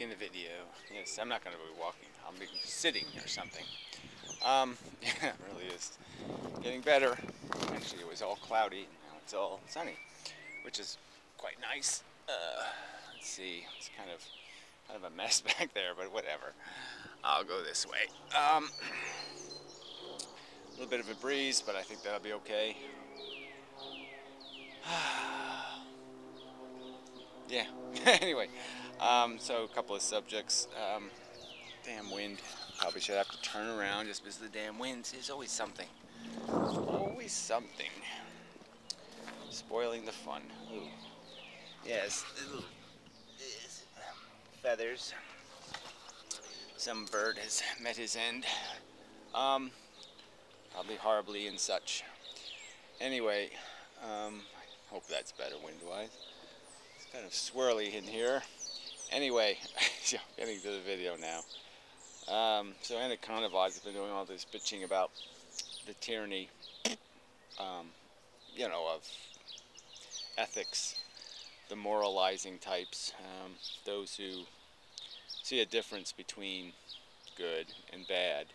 in the video. Yes, I'm not going to be walking. I'll be sitting or something. Yeah, it really is getting better. Actually, it was all cloudy. Now it's all sunny, which is quite nice. Let's see. It's kind of a mess back there, but whatever. I'll go this way. A little bit of a breeze, but I think that'll be okay. Yeah. Anyway, so a couple of subjects. Damn wind. Probably should have to turn around just because of the damn winds. There's always something. Always something. Spoiling the fun. Ooh. Yes. Ooh. Feathers. Some bird has met his end. Probably horribly and such. Anyway, I hope that's better wind-wise. It's kind of swirly in here. Anyway, getting to the video now. So Anacondabods have been doing all this bitching about the tyranny, you know, of ethics, the moralizing types, those who see a difference between good and bad,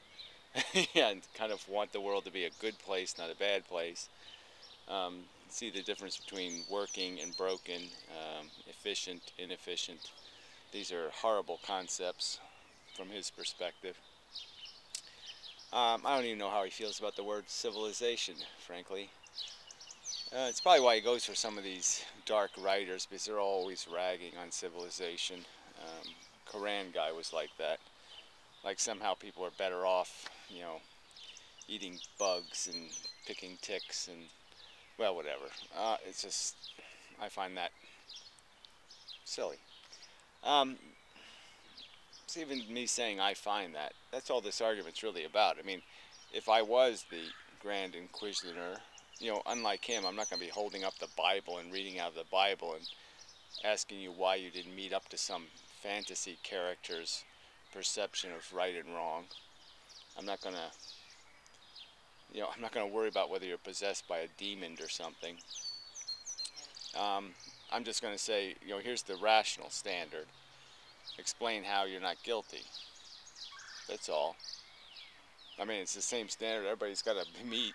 and kind of want the world to be a good place, not a bad place. See the difference between working and broken, efficient, inefficient. These are horrible concepts from his perspective. I don't even know how he feels about the word civilization, frankly. It's probably why he goes for some of these dark writers, because they're always ragging on civilization. Koran guy was like that. Like somehow people are better off, you know, eating bugs and picking ticks and, well, whatever. It's just, I find that silly. It's even me saying I find that. That's all this argument's really about. I mean, if I was the Grand Inquisitor, you know, unlike him, I'm not going to be holding up the Bible and reading out of the Bible and asking you why you didn't meet up to some fantasy character's perception of right and wrong. I'm not going to, you know, I'm not going to worry about whether you're possessed by a demon or something. I'm just going to say, you know, here's the rational standard. Explain how you're not guilty. That's all. I mean, it's the same standard everybody's got to meet.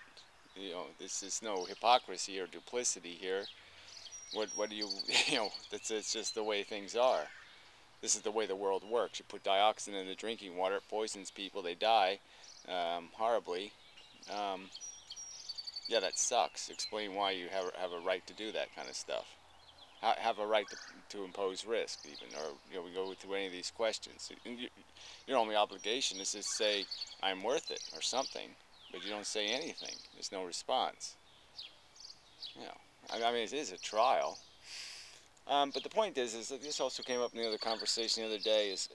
You know, this is no hypocrisy or duplicity here. What do you, you know, it's just the way things are. This is the way the world works. You put dioxin in the drinking water, it poisons people, they die horribly. Yeah, that sucks. Explain why you have a right to do that kind of stuff. Have a right to impose risk, even, or, you know, we go through any of these questions. Your only obligation is to say, I'm worth it, or something, but you don't say anything. There's no response. You know, I mean, it is a trial. But the point is that this also came up in the other conversation the other day, is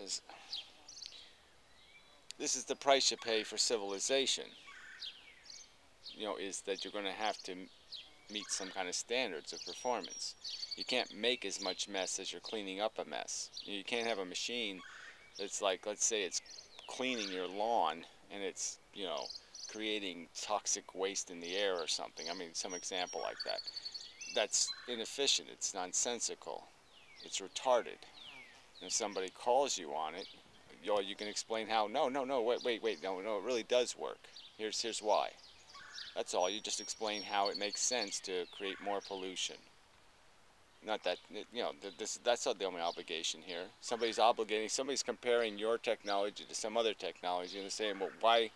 this is the price you pay for civilization. You know, is that you're going to have to meet some kind of standards of performance. You can't make as much mess as you're cleaning up a mess. You can't have a machine that's like, let's say it's cleaning your lawn and it's, you know, creating toxic waste in the air or something. I mean, some example like that. That's inefficient. It's nonsensical. It's retarded. And if somebody calls you on it, you can explain how, no, wait, no, it really does work. Here's why. That's all. You just explain how it makes sense to create more pollution. Not that, you know, that's not the only obligation here. Somebody's comparing your technology to some other technology and they're saying, well, why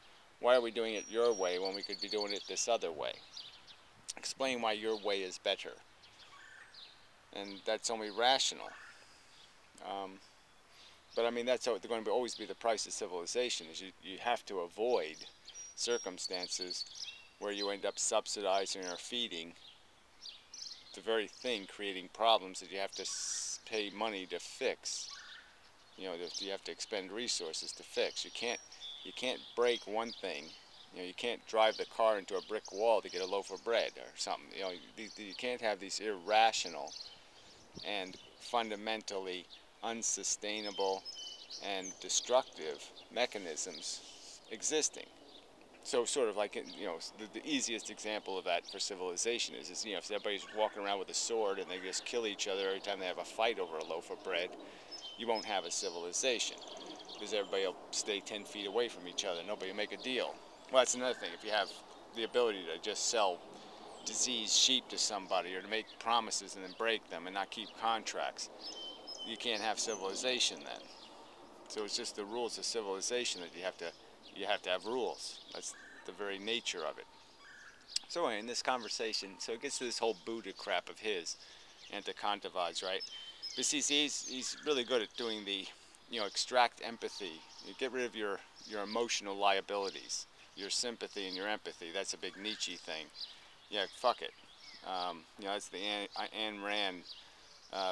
are we doing it your way when we could be doing it this other way? Explain why your way is better. And that's only rational. But I mean, that's how going to always be the price of civilization, is you have to avoid circumstances where you end up subsidizing or feeding the very thing creating problems that you have to pay money to fix. You know, you have to expend resources to fix. You can't break one thing. You know, you can't drive the car into a brick wall to get a loaf of bread or something. You know, you can't have these irrational and fundamentally unsustainable and destructive mechanisms existing. So sort of like, you know, the easiest example of that for civilization is, you know, if everybody's walking around with a sword and they just kill each other every time they have a fight over a loaf of bread, you won't have a civilization, because everybody will stay 10 feet away from each other. Nobody will make a deal. Well, that's another thing. If you have the ability to just sell diseased sheep to somebody, or to make promises and then break them and not keep contracts, you can't have civilization then. So it's just the rules of civilization that you have to have rules. That's the very nature of it. So anyway, in this conversation, so it gets to this whole Buddha crap of his, Antikantavad's, right? But see, he's really good at doing the, extract empathy. You get rid of your emotional liabilities, your sympathy and your empathy. That's a big Nietzsche thing. Yeah, fuck it. That's the Ayn Rand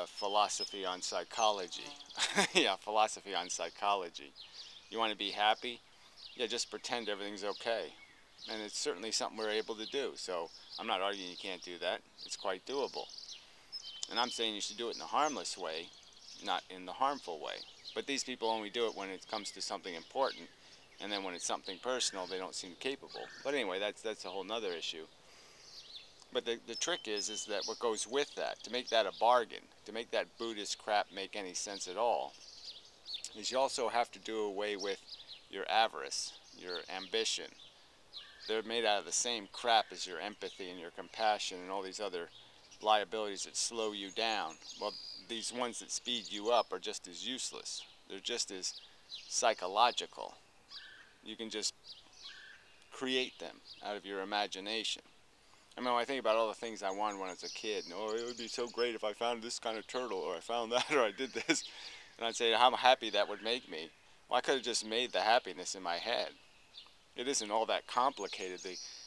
philosophy on psychology. Yeah, philosophy on psychology. You want to be happy? Yeah, just pretend everything's okay. And it's certainly something we're able to do. So I'm not arguing you can't do that. It's quite doable. And I'm saying you should do it in a harmless way, not in the harmful way. But these people only do it when it comes to something important. And then when it's something personal, they don't seem capable. But anyway, that's a whole nother issue. But the trick is that what goes with that, to make that a bargain, to make that Buddhist crap make any sense at all, is you also have to do away with your avarice, your ambition. They're made out of the same crap as your empathy and your compassion and all these other liabilities that slow you down. Well, these ones that speed you up are just as useless. They're just as psychological. You can just create them out of your imagination. I mean, when I think about all the things I wanted when I was a kid, it would be so great if I found this kind of turtle, or I found that, or I did this, and I'd say how happy that would make me. Well, I could have just made the happiness in my head. It isn't all that complicated.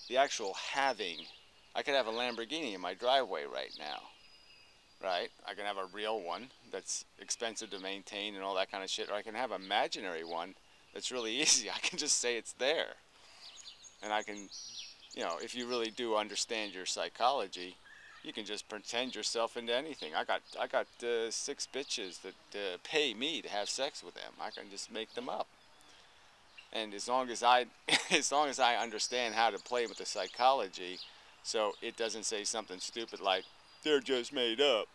The actual having, I could have a Lamborghini in my driveway right now, right? I can have a real one that's expensive to maintain and all that kind of shit, or I can have an imaginary one that's really easy. I can just say it's there, and I can, if you really do understand your psychology, you can just pretend yourself into anything. I got 6 bitches that pay me to have sex with them. I can just make them up. And as long as I understand how to play with the psychology, so it doesn't say something stupid like they're just made up.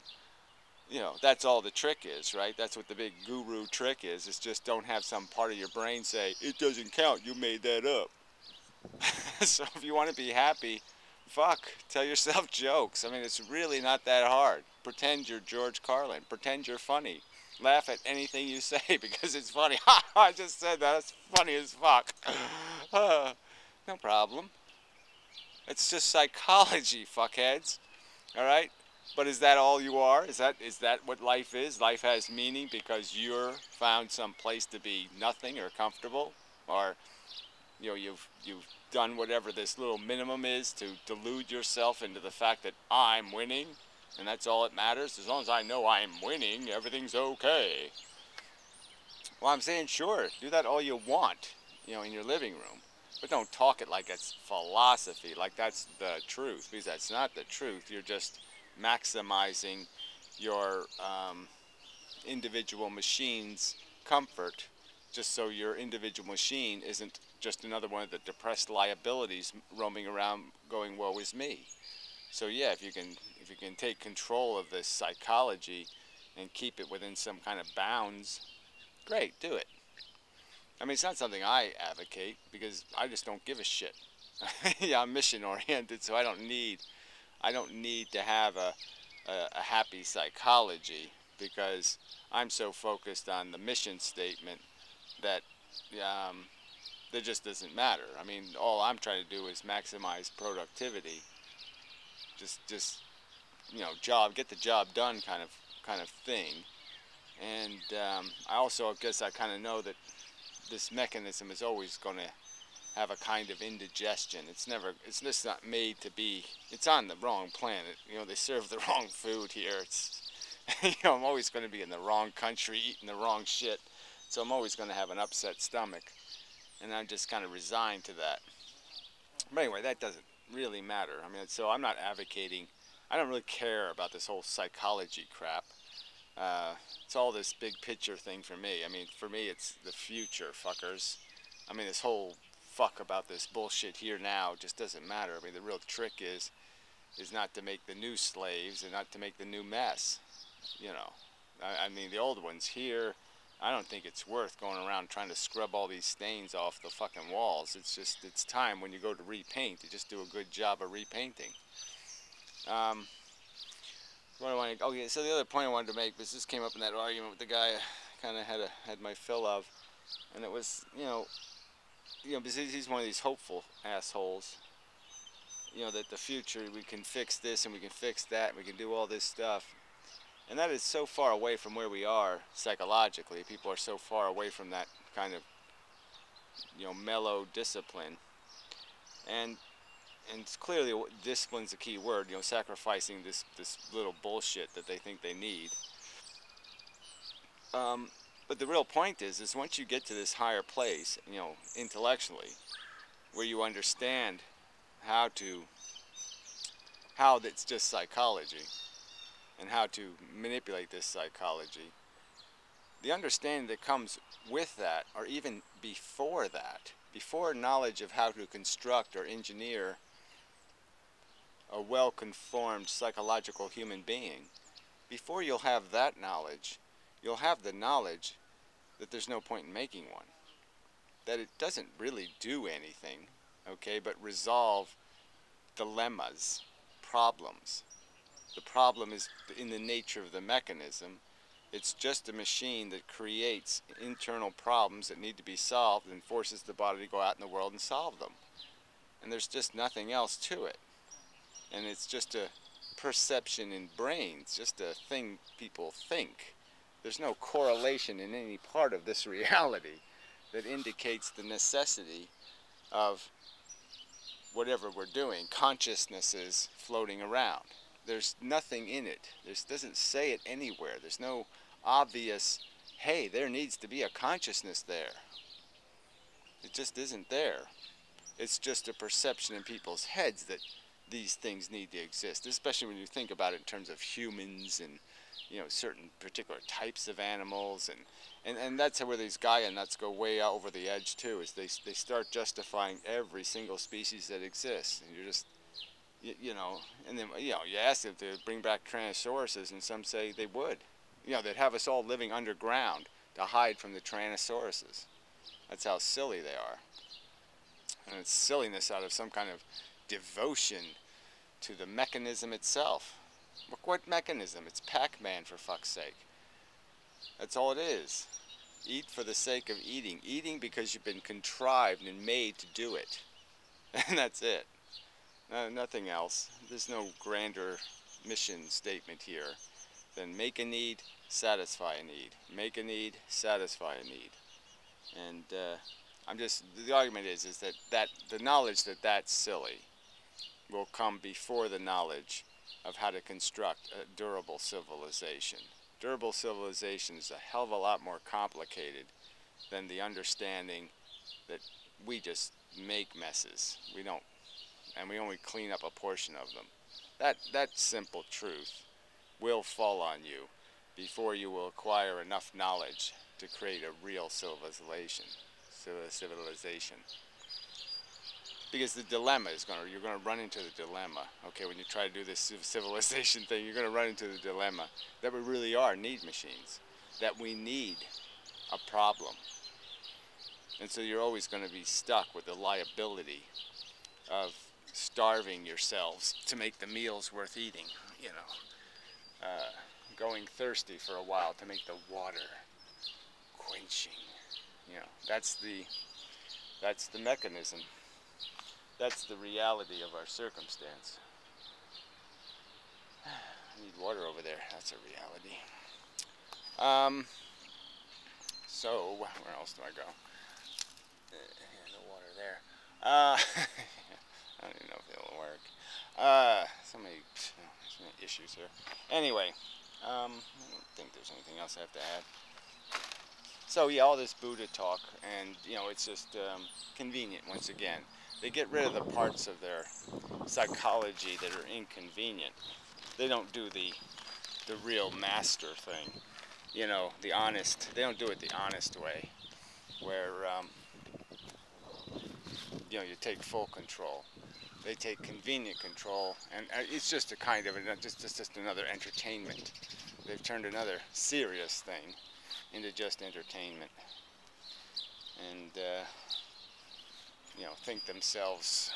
That's all the trick is, right? That's what the big guru trick is. It's just don't have some part of your brain say it doesn't count. You made that up. So if you want to be happy, tell yourself jokes. I mean, it's really not that hard. Pretend you're George Carlin. Pretend you're funny. Laugh at anything you say because it's funny. Ha! I just said that. It's funny as fuck. No problem. It's just psychology, fuckheads. All right? But is that all you are? Is that what life is? Life has meaning because you're found some place to be nothing or comfortable, or you've done whatever this little minimum is to delude yourself into the fact that I'm winning, and that's all that matters. As long as I know I'm winning, everything's okay. Well, I'm saying, sure, do that all you want, in your living room, but don't talk it like it's philosophy, like that's the truth, because that's not the truth. You're just maximizing your individual machine's comfort, just so your individual machine isn't just another one of the depressed liabilities roaming around going, woe is me. So yeah, if you can take control of this psychology and keep it within some kind of bounds, great, do it. I mean, it's not something I advocate because I just don't give a shit. Yeah, I'm mission oriented, so I don't need to have a happy psychology, because I'm so focused on the mission statement that that just doesn't matter. I mean, all I'm trying to do is maximize productivity. Just get the job done kind of thing. And I also guess I kind of know that this mechanism is always going to have a kind of indigestion. It's just not made to be. It's on the wrong planet. They serve the wrong food here. It's I'm always going to be in the wrong country eating the wrong shit. So I'm always going to have an upset stomach. And I'm just kind of resigned to that. But anyway, that doesn't really matter. I mean, so I'm not advocating. I don't really care about this whole psychology crap. It's all this big picture thing for me. I mean, for me, it's the future, fuckers. I mean, this whole fuck about this bullshit here now just doesn't matter. I mean, the real trick is not to make the new slaves and not to make the new mess. I mean, the old ones here, I don't think it's worth going around trying to scrub all these stains off the fucking walls. It's just, it's time when you go to repaint to just do a good job of repainting. What I wanted, oh yeah, so the other point I wanted to make was this came up in that argument with the guy I kind of had my fill of, and it was, because he's one of these hopeful assholes, that the future, we can fix this and we can fix that and we can do all this stuff. And that is so far away from where we are psychologically. People are so far away from that kind of, mellow discipline. And it's clearly discipline's the key word, sacrificing this little bullshit that they think they need. But the real point is once you get to this higher place, intellectually, where you understand how that's just psychology, and how to manipulate this psychology, the understanding that comes with that, or even before that, before knowledge of how to construct or engineer a well-conformed psychological human being, before you'll have that knowledge, you'll have the knowledge that there's no point in making one. That it doesn't really do anything, okay, but resolve dilemmas, problems. The problem is in the nature of the mechanism. It's just a machine that creates internal problems that need to be solved and forces the body to go out in the world and solve them. And there's just nothing else to it. And it's just a perception in brains, just a thing people think. There's no correlation in any part of this reality that indicates the necessity of whatever we're doing, consciousnesses floating around. There's nothing in it. It doesn't say it anywhere. There's no obvious, hey, there needs to be a consciousness there. It just isn't there. It's just a perception in people's heads that these things need to exist, especially when you think about it in terms of humans and certain particular types of animals, and that's where these Gaia nuts go way out over the edge too, is they start justifying every single species that exists, and you're just and then you ask them to bring back Tyrannosauruses, and some say they would, they'd have us all living underground to hide from the Tyrannosauruses. That's how silly they are, and it's silliness out of some kind of devotion to the mechanism itself. Look what mechanism? It's Pac-Man, for fuck's sake. That's all it is. Eat for the sake of eating. Eating because you've been contrived and made to do it. And that's it. Nothing else. There's no grander mission statement here than make a need, satisfy a need. Make a need, satisfy a need. And the argument is that the knowledge that that's silly will come before the knowledge of how to construct a durable civilization. Durable civilization is a hell of a lot more complicated than the understanding that we just make messes. We don't, and we only clean up a portion of them. That simple truth will fall on you before you will acquire enough knowledge to create a real civilization. Because the dilemma is you're going to run into the dilemma. Okay, when you try to do this civilization thing, you're going to run into the dilemma that we really are need machines, that we need a problem. And so you're always going to be stuck with the liability of starving yourselves to make the meals worth eating, going thirsty for a while to make the water quenching. That's the mechanism. That's the reality of our circumstance. I need water over there. That's a reality. So, where else do I go? No water there. I don't even know if it'll work. So many issues here. Anyway, I don't think there's anything else I have to add. So yeah, all this Buddha talk, and it's just convenient once again. They get rid of the parts of their psychology that are inconvenient. They don't do the real master thing, the honest. They don't do it the honest way, where you take full control. They take convenient control, and it's just a kind of just another entertainment. they've turned another serious thing into just entertainment, and you know, think themselves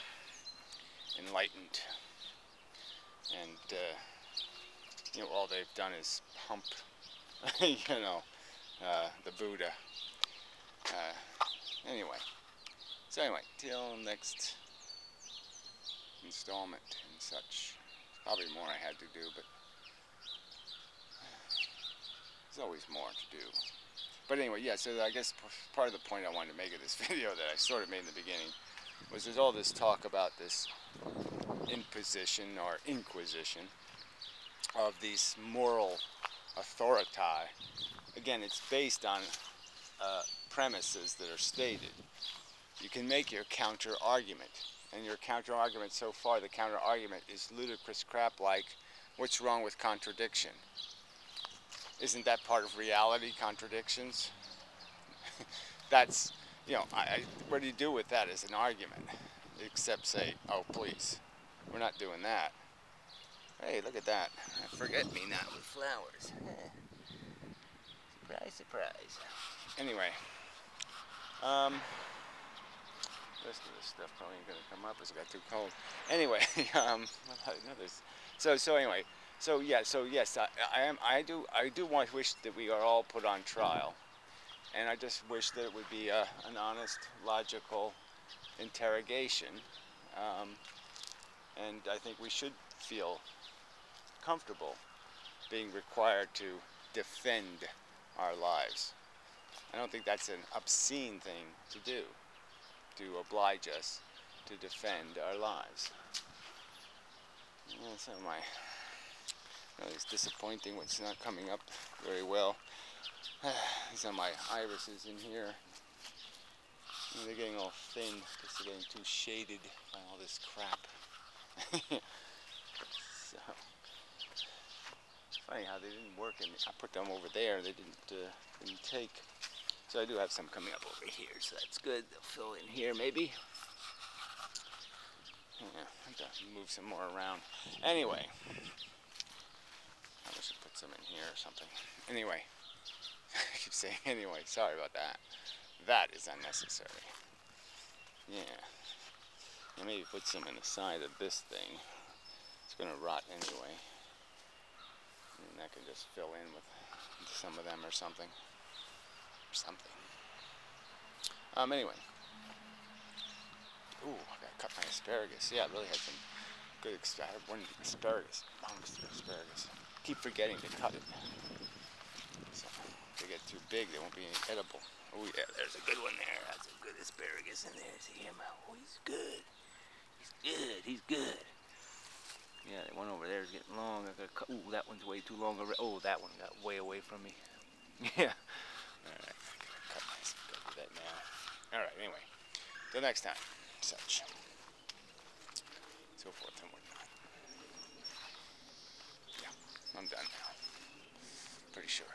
enlightened, and you know, all they've done is pump you know, the Buddha. Anyway, so anyway, till next installment and such. Probably more I had to do, but there's always more to do. But anyway, yeah, so I guess part of the point I wanted to make of this video that I sort of made in the beginning was there's all this talk about this imposition or inquisition of these moral authority. Again, it's based on premises that are stated. You can make your counter argument, and your counter argument so far, the counter argument is ludicrous crap like, what's wrong with contradiction? Isn't that part of reality, contradictions? That's, you know, what do you do with that as an argument? Except say, oh please, we're not doing that. Hey, look at that. Forget-me-not with flowers. Surprise, surprise. Anyway, rest of this stuff probably ain't gonna come up as it got too cold. Anyway, so anyway, so yeah, so yes, I do wish that we are all put on trial, and I just wish that it would be an honest, logical interrogation, and I think we should feel comfortable being required to defend our lives. I don't think that's an obscene thing to do, to oblige us to defend our lives. Yeah, some of my, you know, it's disappointing what's not coming up very well. These are my irises in here. And they're getting all thin because they're getting too shaded by all this crap. So, it's funny how they didn't work, and I put them over there. They didn't take. So I do have some coming up over here, so that's good. They'll fill in here, maybe. Yeah, I have to move some more around. Anyway, I should put some in here or something. Anyway, I keep saying anyway. Sorry about that. That is unnecessary. Yeah. And maybe put some in the side of this thing. It's going to rot anyway. And that can just fill in with some of them or something. Anyway. Ooh, I gotta cut my asparagus. Yeah, I really had some good asparagus. Asparagus. Keep forgetting to cut it. So, if they get too big, they won't be edible. Oh yeah, there's a good one there. That's a good asparagus in there. See him? Oh, he's good. He's good. Yeah, the one over there is getting long. I gotta cut. Ooh, that one's way too long already. Oh, that one got way away from me. Yeah. Alright, gotta do that now. Alright, anyway. Till next time. Such. So forth and whatnot. Yeah, I'm done now. Pretty sure.